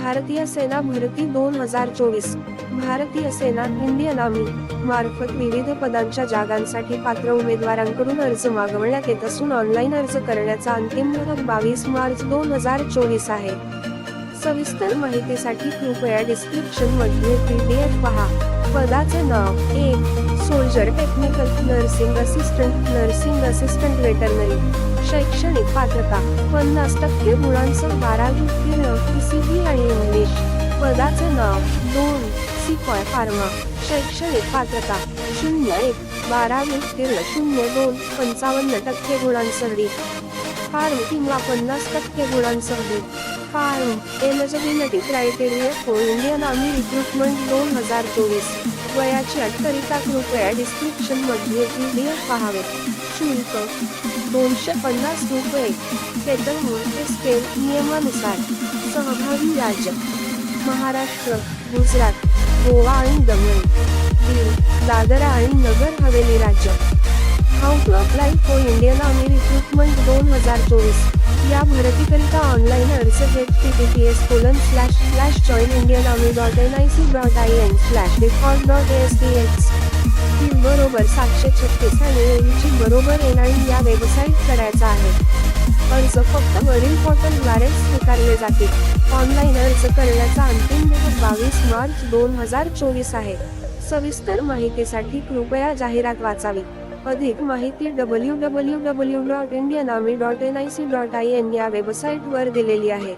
भारतीय सेना भरती 2024. भारतीय सेना इंडियन आर्मी मार्फत विविध पदांच्या जागांसाठी पात्र उमेदवारांकडून अर्ज मागवण्यात येत असून ऑनलाईन अर्ज करण्याचा अंतिम मुदत 22 मार्च 2024 आहे. सविस्तर माहितीसाठी कृपया डिस्क्रिप्शन मध्ये PDF पहा. पदाचे नाव: 1. Soldier technical nursing assistant veterinary. शैक्षणिक पात्रता: 50% गुणांसह 12वी उत्तीर्ण PCB आणि इंग्लिश. पदाचे नाव: 2. सिकॉय फार्मा. शैक्षणिक पात्रता: 01. 12वी उत्तीर्ण 02. 55% गुणांसह डी. फार्म किंवा 50% गुणांसह D. Pharm. Eligibility criteria for Indian army recruitment 2024. वयाची अट करिता कृपया डिस्क्रिप्शन मध्ये PDF पाहावे. शुल्क: 250 रुपये. वेतन मोजके स्केल नियमानुसार. सहभागी राज्य: महाराष्ट्र, गुजरात, गोवा आणि दमण, दीव, दादरा आणि नगर हवेली राज्य. How to apply for Indian army recruitment 2024. या भरतीकरिता ऑनलाईन अर्ज https://joinindianarmy.nic.in/default.stx बरोबर 736 आणि ऐवजी बरोबर NIN या वेबसाईट करायचा आहे. अर्ज फक्त वरील पोर्टलद्वारेच स्वीकारले जातील. ऑनलाईन अर्ज करण्याचा अंतिम दिवस 22 मार्च 2024 आहे. सविस्तर माहितीसाठी कृपया जाहिरात वाचावी. अधिक माहिती www.indianarmy.nic.in या वेबसाईटवर दिलेली आहे.